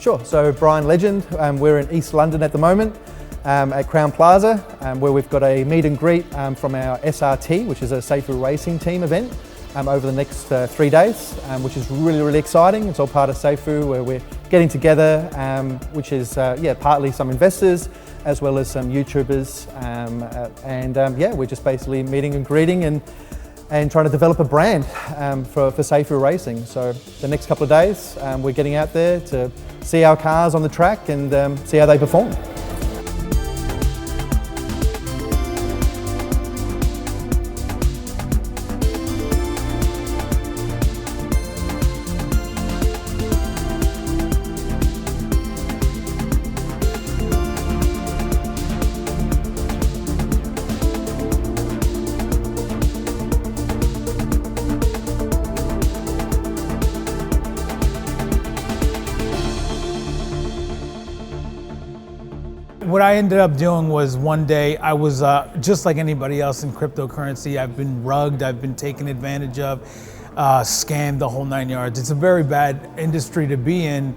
Sure, so Bryan Legend, we're in East London at the moment at Crown Plaza, where we've got a meet and greet from our SRT, which is a Safuu Racing team event, over the next 3 days, which is really exciting. It's all part of Safuu, where we're getting together, which is partly some investors as well as some YouTubers, we're just basically meeting and greeting and trying to develop a brand for Safuu Racing. So the next couple of days, we're getting out there to see our cars on the track and see how they perform. What I ended up doing was one day I was just like anybody else in cryptocurrency. I've been rugged, I've been taken advantage of, scammed, the whole 9 yards. It's a very bad industry to be in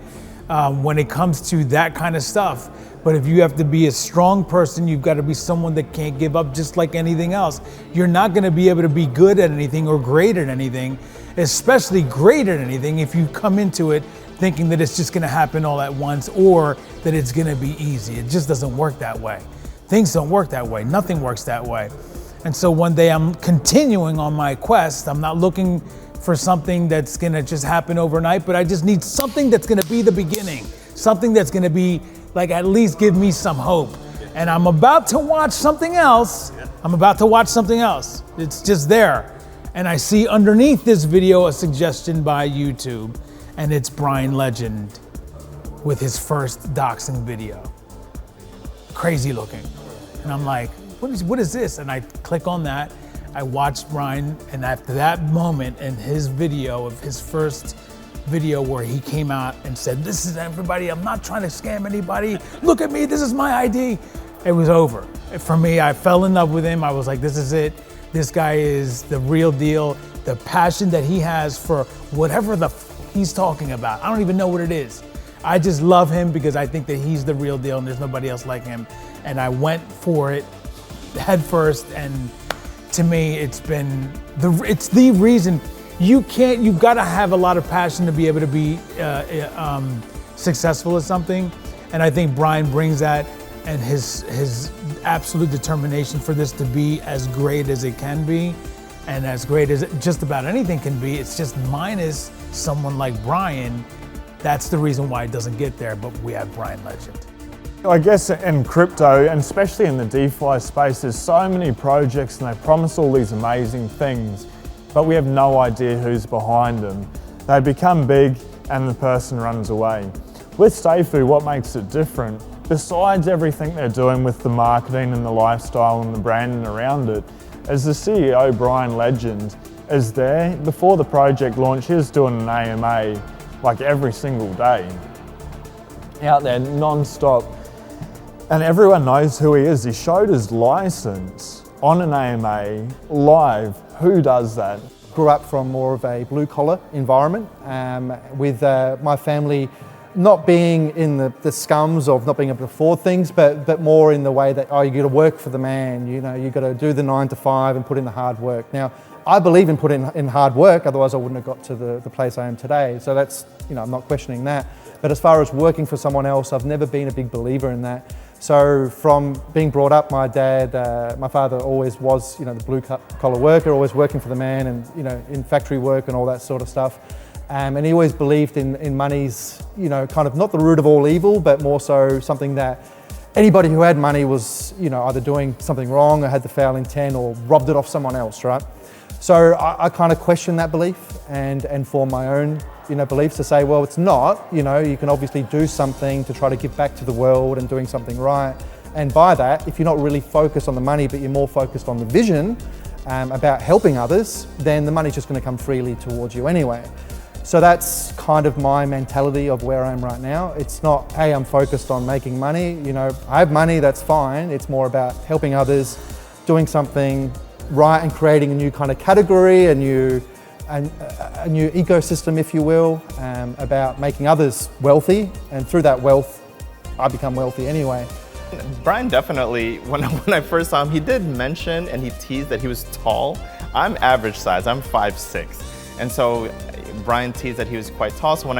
when it comes to that kind of stuff. But if you have to be a strong person, you've got to be someone that can't give up, just like anything else. You're not going to be able to be good at anything or great at anything, especially great at anything, if you come into it thinking that it's just gonna happen all at once or that it's gonna be easy. It just doesn't work that way. Things don't work that way. Nothing works that way. And so one day I'm continuing on my quest. I'm not looking for something that's gonna just happen overnight, but I just need something that's gonna be the beginning. Something that's gonna be like, at least give me some hope. And I'm about to watch something else. It's just there. And I see underneath this video a suggestion by YouTube. And it's Bryan Legend with his first doxing video. Crazy looking. And I'm like, what is this? And I click on that, I watched Bryan, and after that moment and his video of his first video where he came out and said, this is everybody, I'm not trying to scam anybody, look at me, this is my ID. It was over. For me, I fell in love with him. I was like, this is it. This guy is the real deal. The passion that he has for whatever he's talking about. I don't even know what it is. I just love him because I think that he's the real deal and there's nobody else like him. And I went for it head first, and to me, it's the reason. You've got to have a lot of passion to be able to be successful at something. And I think Bryan brings that, and his absolute determination for this to be as great as it can be, and as great as just about anything can be. It's just minus someone like Bryan. That's the reason why it doesn't get there, but we have Bryan Legend. I guess in crypto, and especially in the DeFi space, there's so many projects and they promise all these amazing things, but we have no idea who's behind them. They become big and the person runs away. With Safuu, what makes it different, besides everything they're doing with the marketing and the lifestyle and the branding around it, is the CEO, Bryan Legend, is there. Before the project launch, he was doing an AMA like every single day, out there non-stop. And everyone knows who he is. He showed his license on an AMA live. Who does that? Grew up from more of a blue-collar environment, with my family not being in the scums of not being able to afford things, but more in the way that, you got to work for the man, you got to do the 9 to 5 and put in the hard work. Now, I believe in putting in hard work, otherwise I wouldn't have got to the place I am today. So that's, I'm not questioning that. But as far as working for someone else, I've never been a big believer in that. So from being brought up, my dad, my father always was, the blue collar worker, always working for the man and, in factory work and all that sort of stuff. And he always believed in money's, kind of not the root of all evil, but more so something that anybody who had money was, either doing something wrong or had the foul intent or robbed it off someone else, right? So I kind of question that belief and form my own, beliefs to say, well, it's not, you can obviously do something to try to give back to the world and doing something right. And by that, if you're not really focused on the money, but you're more focused on the vision about helping others, then the money's just going to come freely towards you anyway. So that's kind of my mentality of where I am right now. It's not, hey, I'm focused on making money. I have money, that's fine. It's more about helping others, doing something right and creating a new kind of category, a new a new ecosystem, if you will, about making others wealthy, and through that wealth, I become wealthy anyway. Bryan definitely, when I first saw him, he did mention and he teased that he was tall. I'm average size, I'm 5'6". And so Bryan teased that he was quite tall, so when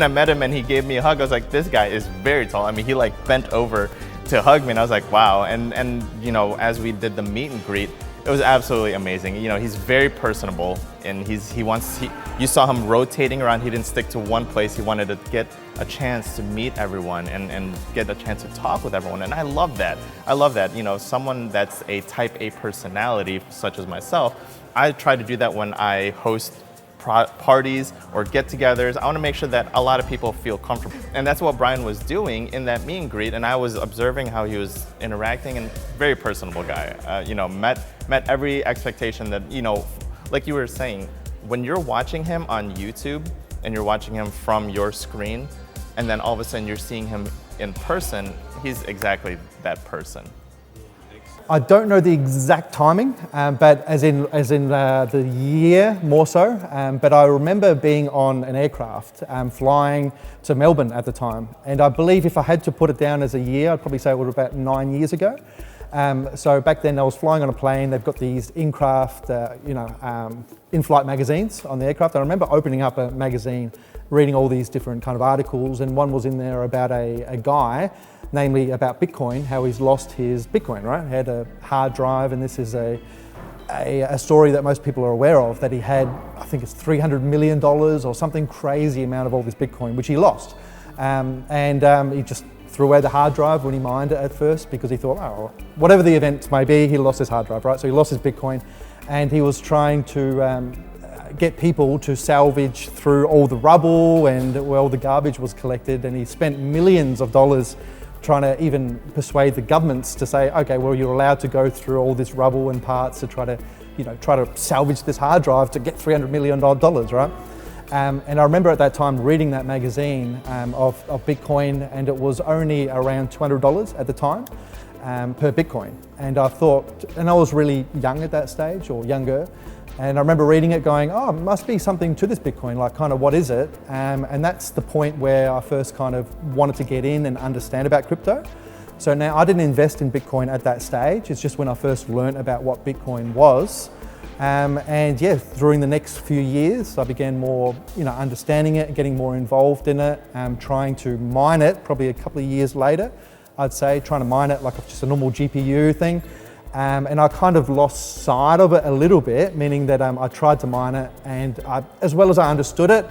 I met him and he gave me a hug, I was like, this guy is very tall. I mean, he like bent over to hug me, and I was like, wow. And you know, as we did the meet and greet, it was absolutely amazing. You know, he's very personable, and you saw him rotating around. He didn't stick to one place. He wanted to get a chance to meet everyone and get a chance to talk with everyone, and I love that. I love that, you know, someone that's a type A personality, such as myself, I try to do that when I host parties or get-togethers. I want to make sure that a lot of people feel comfortable. And that's what Bryan was doing in that meet and greet, and I was observing how he was interacting, and very personable guy. You know, met every expectation that, you know, like you were saying, when you're watching him on YouTube and you're watching him from your screen, and then all of a sudden you're seeing him in person, he's exactly that person. I don't know the exact timing, but as in the year more so. But I remember being on an aircraft flying to Melbourne at the time, and I believe if I had to put it down as a year, I'd probably say it was about 9 years ago. So back then I was flying on a plane. They've got these in-craft, in-flight magazines on the aircraft. I remember opening up a magazine, reading all these different kind of articles, and one was in there about a guy, namely about Bitcoin, how he's lost his Bitcoin, right? He had a hard drive, and this is a story that most people are aware of, that he had, I think it's $300 million or something crazy amount of all this Bitcoin, which he lost. He just threw away the hard drive when he mined it at first, because he thought, oh, whatever the event may be, he lost his hard drive, right? So he lost his Bitcoin, and he was trying to get people to salvage through all the rubble and where all the garbage was collected, and he spent millions of dollars trying to even persuade the governments to say, okay, well, you're allowed to go through all this rubble and parts to try to salvage this hard drive to get $300 million, right? And I remember at that time reading that magazine of Bitcoin, and it was only around $200 at the time per Bitcoin. And I thought, and I was really young at that stage, or younger, and I remember reading it going, oh, it must be something to this Bitcoin, like kind of what is it? And that's the point where I first kind of wanted to get in and understand about crypto. So now I didn't invest in Bitcoin at that stage. It's just when I first learned about what Bitcoin was. And yeah, during the next few years, I began more, understanding it, getting more involved in it, trying to mine it probably a couple of years later, I'd say, trying to mine it like just a normal GPU thing. And I kind of lost sight of it a little bit, meaning that I tried to mine it, and as well as I understood it,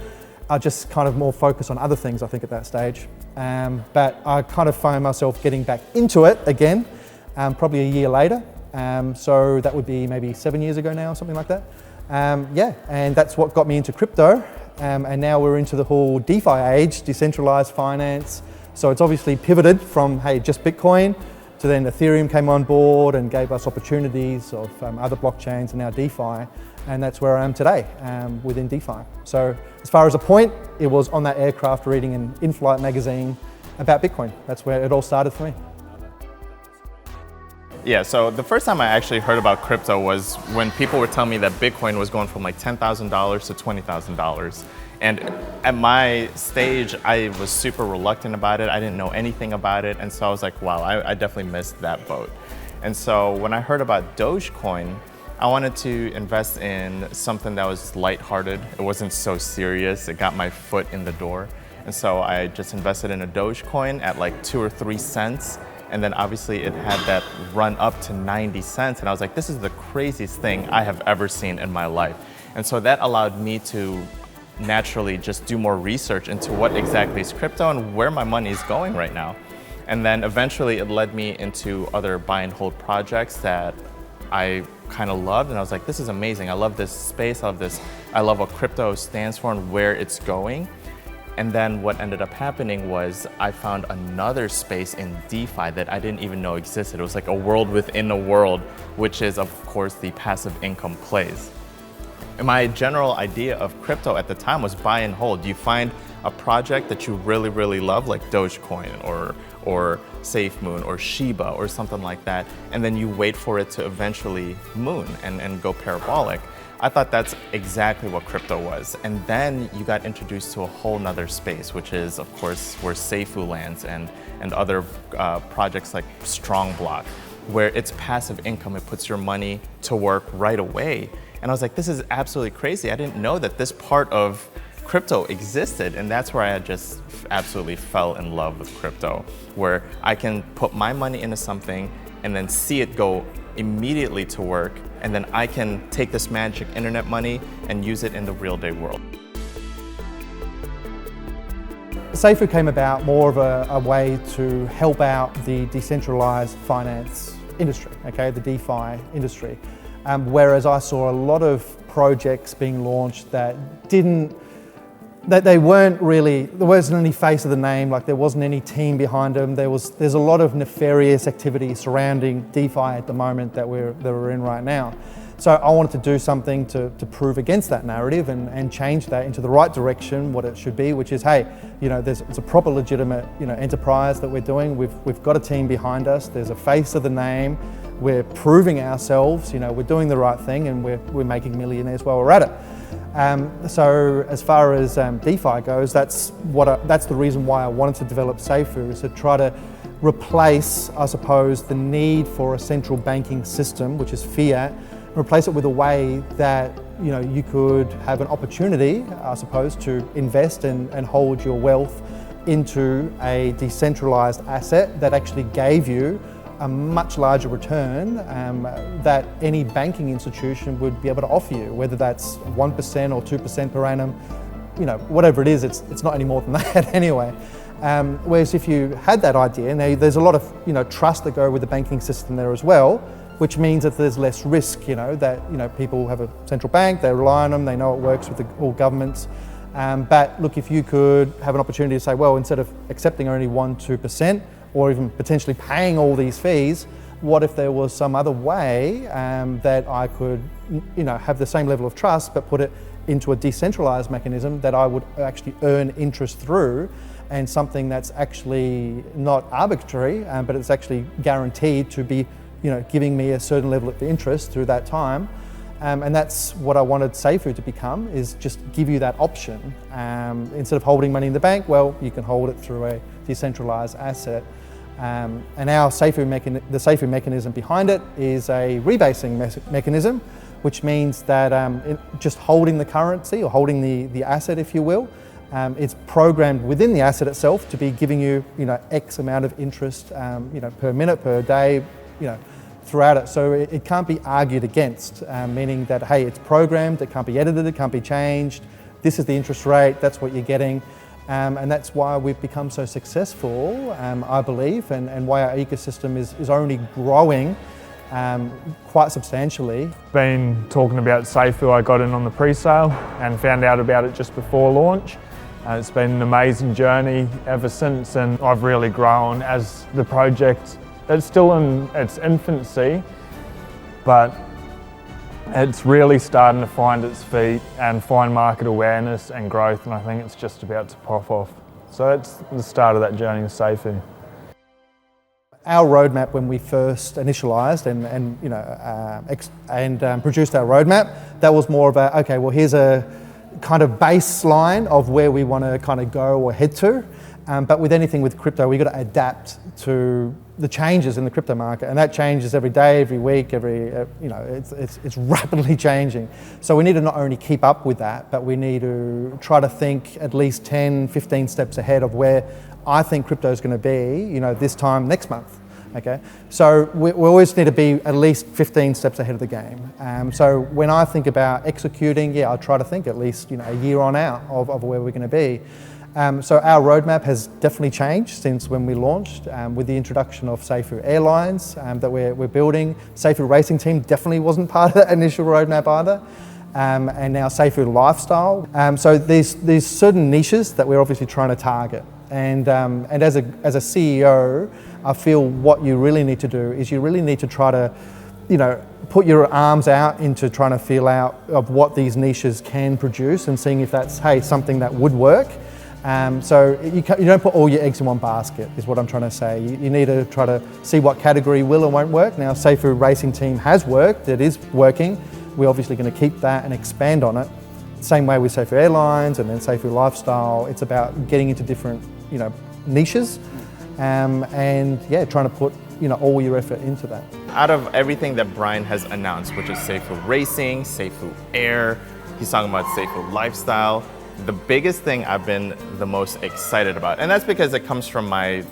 I just kind of more focused on other things, I think, at that stage. But I kind of found myself getting back into it again, probably a year later. So that would be maybe 7 years ago now, something like that. Yeah, and that's what got me into crypto. And now we're into the whole DeFi age, decentralized finance. So it's obviously pivoted from, hey, just Bitcoin, to then Ethereum came on board and gave us opportunities of other blockchains, and now DeFi. And that's where I am today, within DeFi. So as far as a point, it was on that aircraft reading an in-flight magazine about Bitcoin. That's where it all started for me. Yeah, so the first time I actually heard about crypto was when people were telling me that Bitcoin was going from like $10,000 to $20,000. And at my stage, I was super reluctant about it. I didn't know anything about it. And so I was like, wow, I definitely missed that boat. And so when I heard about Dogecoin, I wanted to invest in something that was lighthearted. It wasn't so serious. It got my foot in the door. And so I just invested in a Dogecoin at like 2 or 3 cents. And then obviously it had that run up to 90 cents. And I was like, this is the craziest thing I have ever seen in my life. And so that allowed me to naturally just do more research into what exactly is crypto and where my money is going right now. And then eventually it led me into other buy and hold projects that I kind of loved. And I was like, this is amazing. I love this space. I love this. I love what crypto stands for and where it's going. And then what ended up happening was I found another space in DeFi that I didn't even know existed. It was like a world within a world, which is, of course, the passive income plays. And my general idea of crypto at the time was buy and hold. You find a project that you really, really love, like Dogecoin or SafeMoon or Shiba or something like that, and then you wait for it to eventually moon and go parabolic. I thought that's exactly what crypto was. And then you got introduced to a whole nother space, which is, of course, where Safuu lands and other projects like StrongBlock, where it's passive income. It puts your money to work right away. And I was like, this is absolutely crazy. I didn't know that this part of crypto existed. And that's where I just absolutely fell in love with crypto, where I can put my money into something and then see it go immediately to work, and then I can take this magic internet money and use it in the real day world. Safuu came about more of a way to help out the decentralized finance industry, okay, the DeFi industry. Whereas I saw a lot of projects being launched that they weren't really, there wasn't any face of the name, like there wasn't any team behind them. There's a lot of nefarious activity surrounding DeFi at the moment that we're in right now. So I wanted to do something to prove against that narrative and change that into the right direction, what it should be, which is, hey, it's a proper legitimate, enterprise that we're doing. We've got a team behind us. There's a face of the name. We're proving ourselves. We're doing the right thing, and we're making millionaires while we're at it. So as far as DeFi goes, that's the reason why I wanted to develop Safuu, is to try to replace, I suppose, the need for a central banking system, which is fiat, replace it with a way that you could have an opportunity, I suppose, to invest and hold your wealth into a decentralized asset that actually gave you a much larger return that any banking institution would be able to offer you, whether that's 1% or 2% per annum, whatever it is, it's not any more than that anyway. Whereas if you had that idea, now there's a lot of trust that go with the banking system there as well, which means that there's less risk, that people have a central bank, they rely on them, they know it works with all governments. But look, if you could have an opportunity to say, well, instead of accepting only 1-2%, or even potentially paying all these fees, what if there was some other way that I could have the same level of trust but put it into a decentralized mechanism that I would actually earn interest through, and something that's actually not arbitrary, but it's actually guaranteed to be giving me a certain level of interest through that time. And that's what I wanted Safuu to become, is just give you that option. Instead of holding money in the bank, well, you can hold it through a decentralized asset. And the Safuu mechanism behind it is a rebasing mechanism, which means that just holding the currency, or holding the asset, if you will, it's programmed within the asset itself to be giving you, X amount of interest, per minute, per day, throughout it. So it can't be argued against, meaning that, hey, it's programmed, it can't be edited, it can't be changed. This is the interest rate, that's what you're getting. And that's why we've become so successful, I believe, and why our ecosystem is only growing quite substantially. Been talking about Safuu, I got in on the pre-sale and found out about it just before launch. It's been an amazing journey ever since, and I've really grown as the project. It's still in its infancy, but it's really starting to find its feet and find market awareness and growth, and I think it's just about to pop off. So that's the start of that journey with Safuu. Our roadmap, when we first initialized and produced our roadmap, that was more of a, okay, well, here's a kind of baseline of where we want to kind of go or head to. But with anything with crypto, we've got to adapt to the changes in the crypto market, and that changes every day, every week, it's rapidly changing. So we need to not only keep up with that, but we need to try to think at least 10, 15 steps ahead of where I think crypto is going to be, this time next month. Okay, so we always need to be at least 15 steps ahead of the game. So when I think about executing, I try to think at least a year on out of where we're going to be. So our roadmap has definitely changed since when we launched, with the introduction of Safuu Airlines that we're building. Safuu Racing team definitely wasn't part of that initial roadmap either. And now Safuu Lifestyle. So there's certain niches that we're obviously trying to target. And as a CEO, I feel what you really need to do is you really need to try to put your arms out into trying to feel out of what these niches can produce and seeing if that's, hey, something that would work. So you don't put all your eggs in one basket, is what I'm trying to say. You need to try to see what category will and won't work. Now, Safuu Racing Team has worked, it is working. We're obviously going to keep that and expand on it. Same way with Safuu Airlines and then Safuu Lifestyle. It's about getting into different, niches, and yeah, trying to put, all your effort into that. Out of everything that Bryan has announced, which is Safuu Racing, Safuu Air, he's talking about Safuu Lifestyle. The biggest thing I've been the most excited about, and that's because it comes from my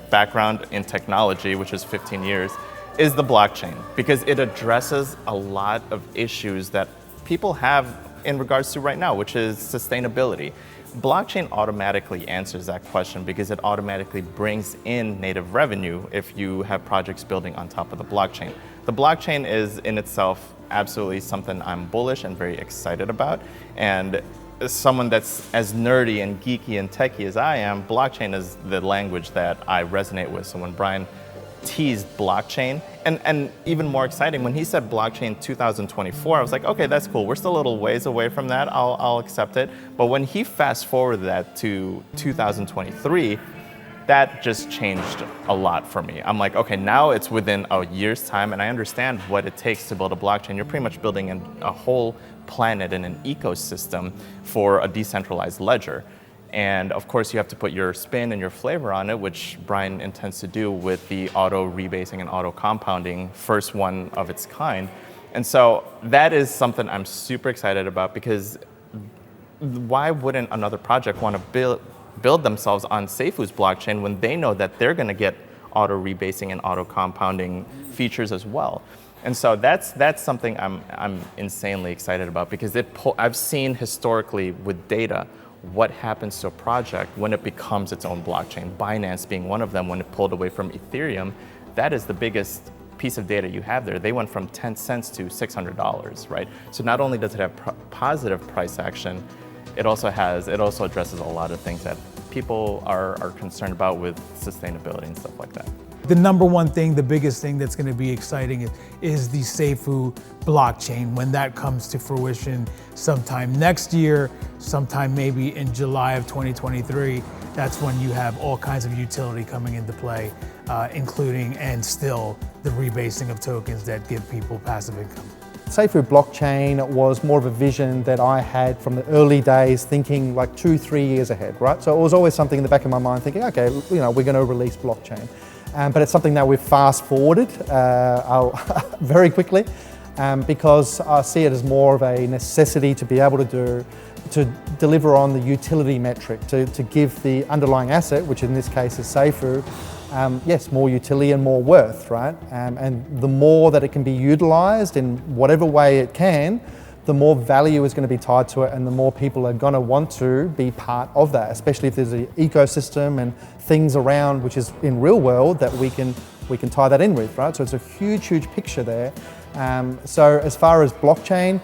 background in technology, which is 15 years, is the blockchain, because it addresses a lot of issues that people have in regards to right now, which is sustainability. Blockchain automatically answers that question because it automatically brings in native revenue if you have projects building on top of the blockchain. The blockchain is in itself absolutely something I'm bullish and very excited about. And as someone that's as nerdy and geeky and techie as I am, blockchain is the language that I resonate with. So when Bryan teased blockchain, and even more exciting, when he said blockchain 2024, I was like, okay, that's cool. We're still a little ways away from that. I'll accept it. But when he fast forwarded that to 2023, that just changed a lot for me. I'm like, okay, now it's within a year's time, and I understand what it takes to build a blockchain. You're pretty much building a whole planet and an ecosystem for a decentralized ledger. And of course, you have to put your spin and your flavor on it, which Bryan intends to do with the auto rebasing and auto compounding, first one of its kind. And so that is something I'm super excited about, because why wouldn't another project want to build themselves on Safuu's blockchain when they know that they're going to get auto rebasing and auto compounding features as well? And so that's something I'm insanely excited about, because I've seen historically with data what happens to a project when it becomes its own blockchain. Binance being one of them, when it pulled away from Ethereum, that is the biggest piece of data you have there. They went from 10 cents to $600, right? So not only does it have positive price action, it also addresses a lot of things that people are concerned about with sustainability and stuff like that. The number one thing, the biggest thing that's going to be exciting is the Safuu blockchain. When that comes to fruition sometime next year, sometime maybe in July of 2023, that's when you have all kinds of utility coming into play, including and still the rebasing of tokens that give people passive income. Safuu blockchain was more of a vision that I had from the early days, thinking like 2-3 years ahead, right? So it was always something in the back of my mind thinking, okay, we're going to release blockchain. But it's something that we've fast forwarded very quickly because I see it as more of a necessity to be able to deliver on the utility metric, to give the underlying asset, which in this case is Safuu, yes, more utility and more worth, right? And the more that it can be utilized in whatever way it can, the more value is going to be tied to it, and the more people are going to want to be part of that, especially if there's an ecosystem and things around which is in real world that we can tie that in with, right? So it's a huge, huge picture there. So as far as blockchain,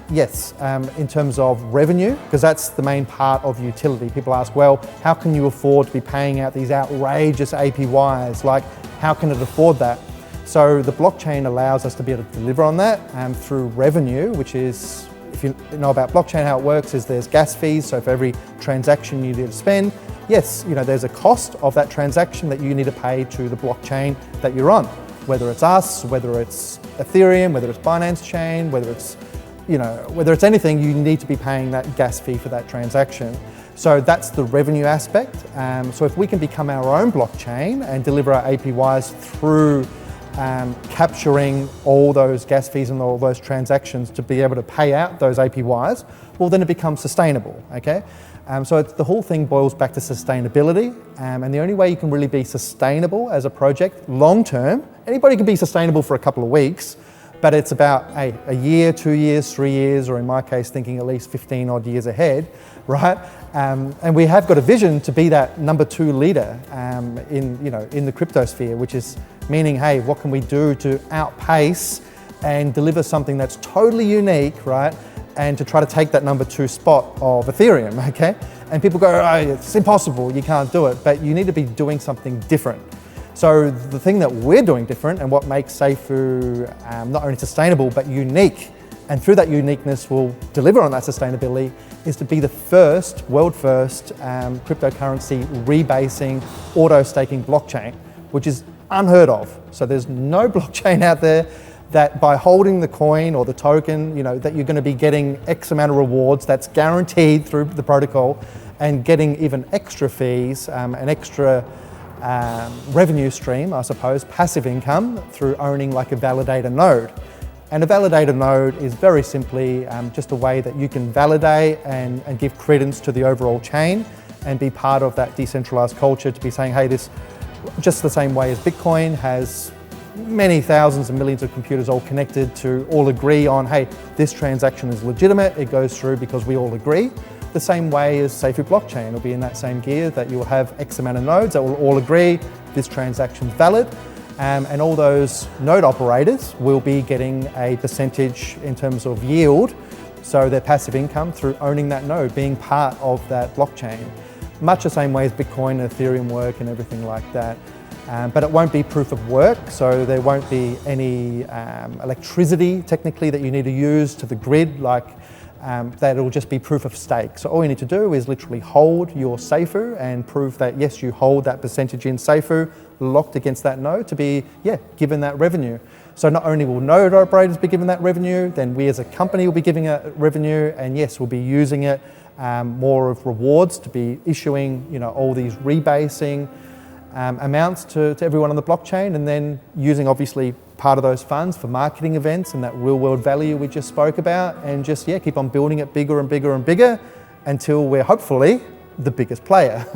yes, in terms of revenue, because that's the main part of utility. People ask, well, how can you afford to be paying out these outrageous APYs? Like, how can it afford that? So the blockchain allows us to be able to deliver on that through revenue, which is, if you know about blockchain, how it works is there's gas fees. So for every transaction you need to spend, yes, there's a cost of that transaction that you need to pay to the blockchain that you're on. Whether it's us, whether it's Ethereum, whether it's Binance Chain, whether it's anything, you need to be paying that gas fee for that transaction. So that's the revenue aspect. So if we can become our own blockchain and deliver our APYs through capturing all those gas fees and all those transactions to be able to pay out those APYs, well, then it becomes sustainable, okay? So the whole thing boils back to sustainability, and the only way you can really be sustainable as a project long term, anybody can be sustainable for a couple of weeks, but it's about a year, 2 years, 3 years, or in my case, thinking at least 15 odd years ahead, right? And we have got a vision to be that number 2 leader in the crypto sphere, which is meaning, hey, what can we do to outpace and deliver something that's totally unique, right? And to try to take that number 2 spot of Ethereum, okay? And people go, oh, it's impossible, you can't do it, but you need to be doing something different. So the thing that we're doing different and what makes Safuu not only sustainable but unique, and through that uniqueness will deliver on that sustainability, is to be the first, world first cryptocurrency rebasing auto staking blockchain, which is unheard of. So there's no blockchain out there that by holding the coin or the token, that you're going to be getting X amount of rewards that's guaranteed through the protocol, and getting even extra fees, an extra revenue stream, I suppose, passive income through owning like a validator node. And a validator node is very simply just a way that you can validate and give credence to the overall chain and be part of that decentralized culture, to be saying, hey, this, just the same way as Bitcoin has many thousands and millions of computers all connected to all agree on, hey, this transaction is legitimate, it goes through because we all agree. The same way as Safuu blockchain will be in that same gear, that you'll have X amount of nodes that will all agree this transaction's valid. And all those node operators will be getting a percentage in terms of yield, so their passive income through owning that node, being part of that blockchain. Much the same way as Bitcoin and Ethereum work and everything like that. But it won't be proof of work, so there won't be any electricity technically that you need to use to the grid, like that it'll just be proof of stake. So all you need to do is literally hold your Safuu and prove that yes, you hold that percentage in Safuu locked against that node to be given that revenue. So not only will node operators be given that revenue, then we as a company will be giving it revenue, and yes, we'll be using it more of rewards to be issuing all these rebasing amounts to everyone on the blockchain, and then using obviously part of those funds for marketing events and that real world value we just spoke about, and just keep on building it bigger and bigger and bigger until we're hopefully the biggest player.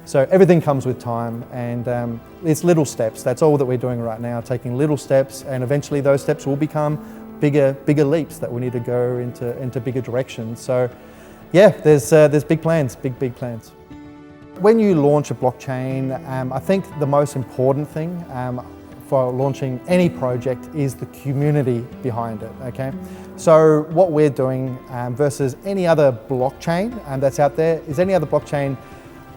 So everything comes with time, and it's little steps. That's all that we're doing right now, taking little steps, and eventually those steps will become bigger leaps that we need to go into bigger directions. So there's big plans, big plans. When you launch a blockchain, I think the most important thing for launching any project is the community behind it, okay? So what we're doing versus any other blockchain that's out there is any other blockchain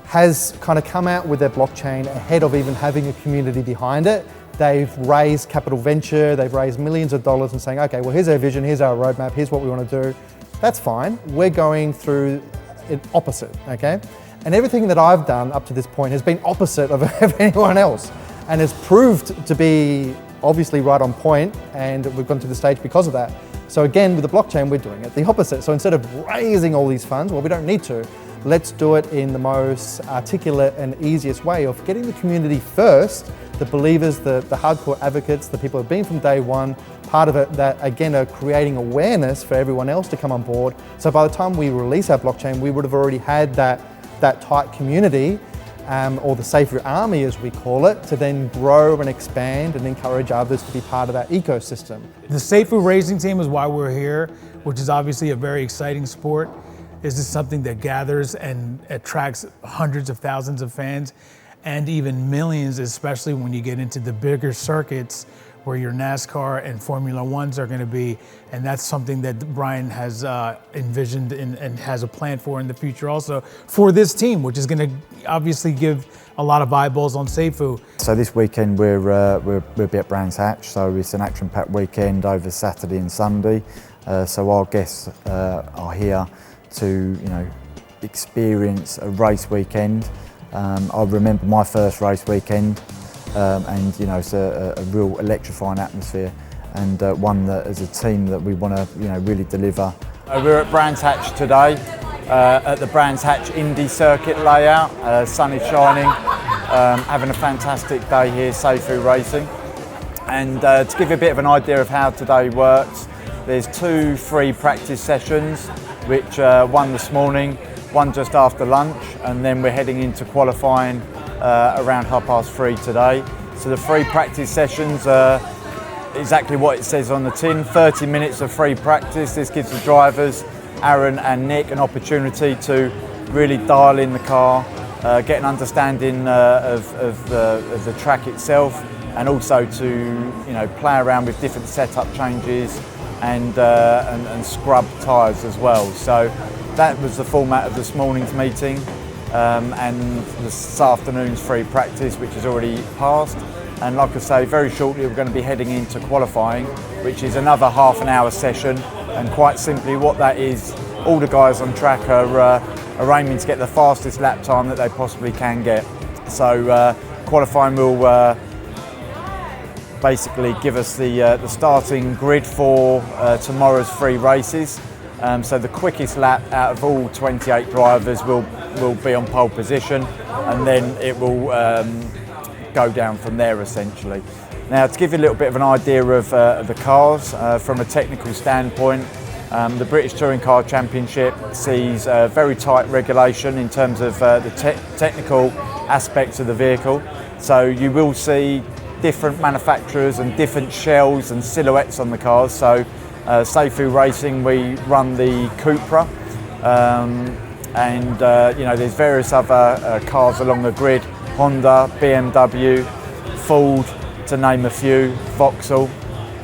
has kind of come out with their blockchain ahead of even having a community behind it. They've raised capital venture, they've raised millions of dollars and saying, okay, well, here's our vision, here's our roadmap, here's what we want to do. That's fine. We're going through it opposite, okay? And everything that I've done up to this point has been opposite of anyone else, and has proved to be obviously right on point, and we've gone to the stage because of that. So again, with the blockchain, we're doing it the opposite. So instead of raising all these funds, well, we don't need to. Let's do it in the most articulate and easiest way of getting the community first, the believers, the hardcore advocates, the people who have been from day one, part of it that again are creating awareness for everyone else to come on board. So by the time we release our blockchain, we would have already had that tight community, or the Safuu Army as we call it, to then grow and expand and encourage others to be part of that ecosystem. The Safuu Racing team is why we're here, which is obviously a very exciting sport. This is something that gathers and attracts hundreds of thousands of fans, and even millions, especially when you get into the bigger circuits where your NASCAR and Formula Ones are going to be. And that's something that Bryan has envisioned and has a plan for in the future also for this team, which is going to obviously give a lot of eyeballs on Safuu. So this weekend we'll be at Brands Hatch, so it's an action-packed weekend over Saturday and Sunday. So our guests are here to experience a race weekend. I remember my first race weekend, and it's a real electrifying atmosphere, and one that as a team that we want to really deliver. We're at Brands Hatch today, at the Brands Hatch Indy circuit layout. Sun is shining, having a fantastic day here, Safuu Racing. And to give you a bit of an idea of how today works, there's 2 free practice sessions, which one this morning, one just after lunch, and then we're heading into qualifying around 3:30 today. So the free practice sessions are exactly what it says on the tin, 30 minutes of free practice. This gives the drivers, Aaron and Nick, an opportunity to really dial in the car, get an understanding of the track itself, and also to play around with different setup changes and scrub tyres as well. So that was the format of this morning's meeting. and this afternoon's free practice, which has already passed. And like I say, very shortly we're going to be heading into qualifying, which is another half an hour session. And quite simply what that is, all the guys on track are aiming to get the fastest lap time that they possibly can get. So qualifying will basically give us the starting grid for tomorrow's 3 races. So the quickest lap out of all 28 drivers will be on pole position, and then it will go down from there essentially. Now, to give you a little bit of an idea of the cars from a technical standpoint, the British Touring Car Championship sees very tight regulation in terms of the technical aspects of the vehicle. So you will see different manufacturers and different shells and silhouettes on the cars. So Safuu Racing, we run the Cupra, and there's various other cars along the grid, Honda, BMW, Ford, to name a few, Vauxhall.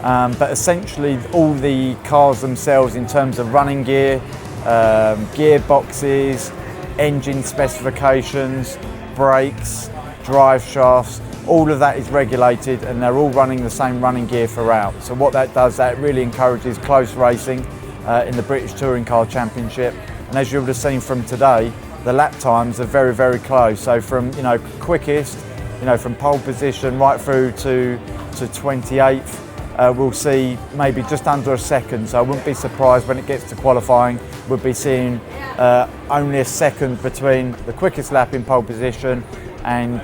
But essentially all the cars themselves in terms of running gear, gearboxes, engine specifications, brakes, drive shafts, all of that is regulated, and they're all running the same running gear throughout. So what that does, that really encourages close racing in the British Touring Car Championship. And as you would have seen from today, the lap times are very, very close. So from quickest, from pole position right through to 28th, we'll see maybe just under a second. So I wouldn't be surprised when it gets to qualifying, we'll be seeing only a second between the quickest lap in pole position and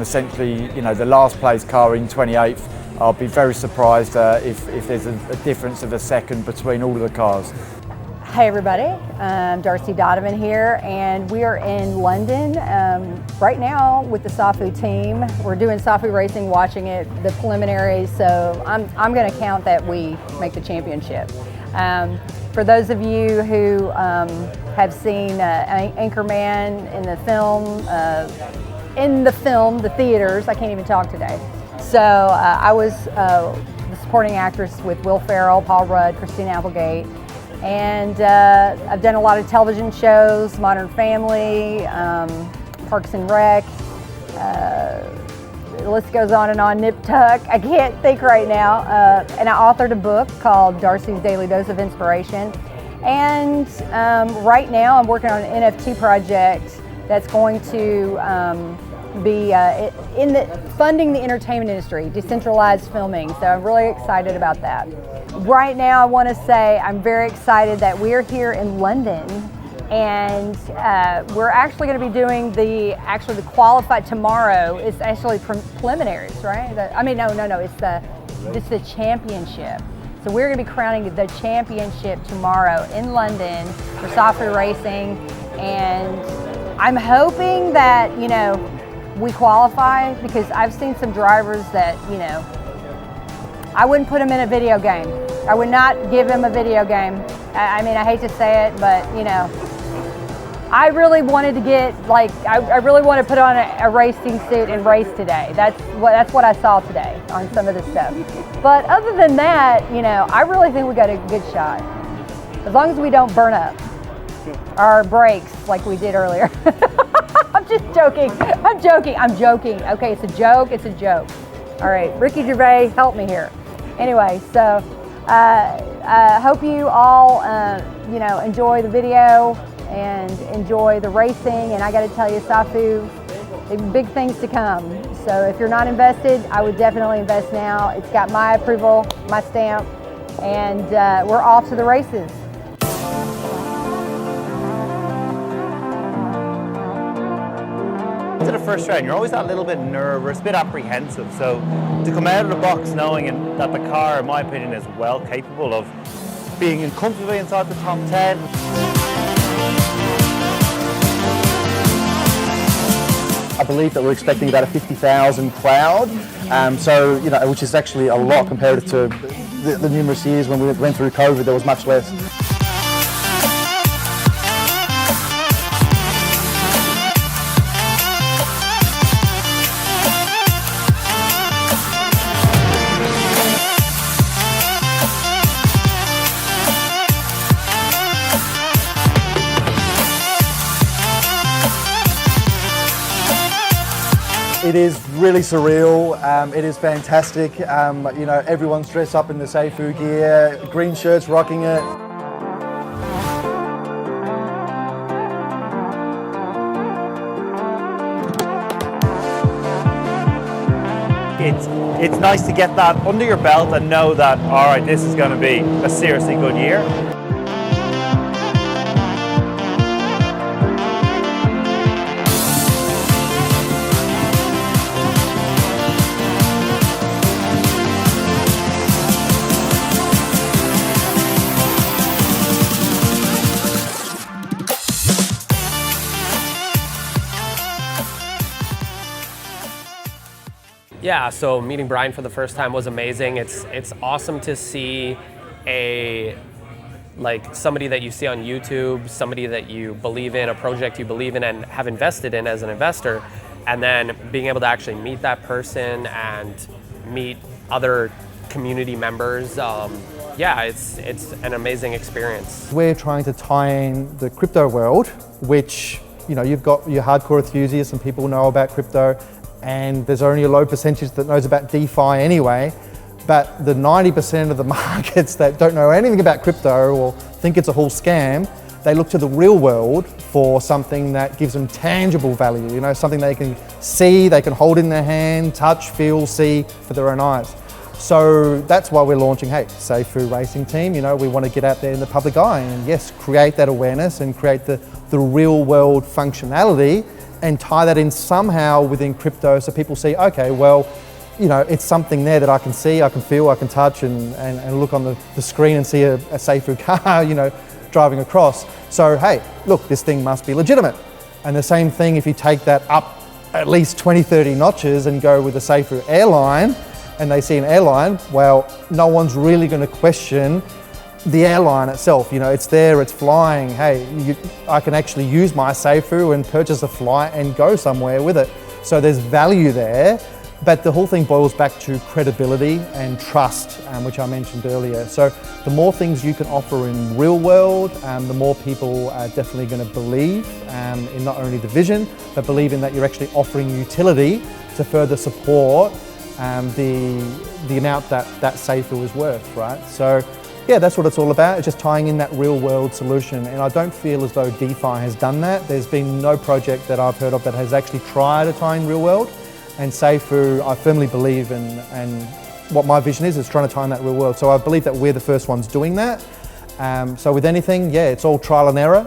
essentially the last place car in 28th. I'll be very surprised if there's a difference of a second between all of the cars. Hey everybody, Darcy Donovan here, and we are in London right now with the Safuu team. We're doing Safuu Racing, watching it, the preliminaries, so I'm going to count that we make the championship. For those of you who have seen Anchorman in the film, the theaters, I can't even talk today. So I was the supporting actress with Will Ferrell, Paul Rudd, Christina Applegate. And I've done a lot of television shows, Modern Family, Parks and Rec, the list goes on and on, Nip Tuck, I can't think right now. And I authored a book called Darcy's Daily Dose of Inspiration. And right now I'm working on an NFT project that's going to be funding the entertainment industry, decentralized filming. So I'm really excited about that. Right now I want to say I'm very excited that we're here in London, and we're actually going to be doing the qualified tomorrow. It's actually preliminaries, right? It's the championship. So we're going to be crowning the championship tomorrow in London for Safuu Racing, and I'm hoping that we qualify, because I've seen some drivers that I wouldn't put them in a video game. I would not give them a video game. I hate to say it, but I really wanted to I really want to put on a racing suit and race today. That's what I saw today on some of the stuff. But other than that, I really think we got a good shot. As long as we don't burn up our brakes like we did earlier. I'm just joking. I'm joking. Okay, it's a joke. All right, Ricky Gervais, help me here. Anyway, so I hope you all, enjoy the video and enjoy the racing. And I got to tell you, Safuu, big things to come. So if you're not invested, I would definitely invest now. It's got my approval, my stamp, and we're off to the races. To the first round, you're always that little bit nervous, a bit apprehensive. So to come out of the box knowing that the car, in my opinion, is well capable of being comfortably inside the top 10. I believe that we're expecting about a 50,000 crowd, which is actually a lot compared to the numerous years when we went through COVID. There was much less. It is really surreal. It is fantastic. You know, everyone's dressed up in the Safuu gear, green shirts, rocking it. It's nice to get that under your belt and know that, all right, this is going to be a seriously good year. Yeah, so meeting Bryan for the first time was amazing. It's awesome to see somebody that you see on YouTube, somebody that you believe in, a project you believe in and have invested in as an investor, and then being able to actually meet that person and meet other community members. Yeah, it's an amazing experience. We're trying to tie in the crypto world, which, you know, you've got your hardcore enthusiasts and people know about crypto, and there's only a low percentage that knows about DeFi anyway, but the 90% of the markets that don't know anything about crypto or think it's a whole scam, they look to the real world for something that gives them tangible value, you know, something they can see, they can hold in their hand, touch, feel, see for their own eyes. So that's why we're launching, hey, Safuu Racing Team. You know, we want to get out there in the public eye and yes, create that awareness and create the real world functionality and tie that in somehow within crypto so people see, okay, well, you know, it's something there that I can see, I can feel, I can touch and look on the screen and see a Safuu car, you know, driving across. So, hey, look, this thing must be legitimate. And the same thing if you take that up at least 20, 30 notches and go with a Safuu airline and they see an airline, well, no one's really going to question the airline itself. You know, it's there, it's flying. Hey, I can actually use my Safuu and purchase a flight and go somewhere with it. So there's value there, but the whole thing boils back to credibility and trust, which I mentioned earlier. So the more things you can offer in real world, the more people are definitely going to believe in not only the vision, but believe in that you're actually offering utility to further support the amount that Safuu is worth, right? So yeah, that's what it's all about. It's just tying in that real world solution. And I don't feel as though DeFi has done that. There's been no project that I've heard of that has actually tried to tie in real world. And Safuu, I firmly believe in, and what my vision is trying to tie in that real world. So I believe that we're the first ones doing that. So with anything, yeah, it's all trial and error.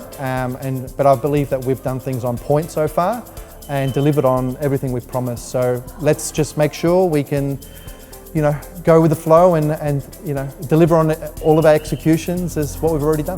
But I believe that we've done things on point so far and delivered on everything we've promised. So let's just make sure we can, you know, go with the flow and you know, deliver on all of our executions is what we've already done.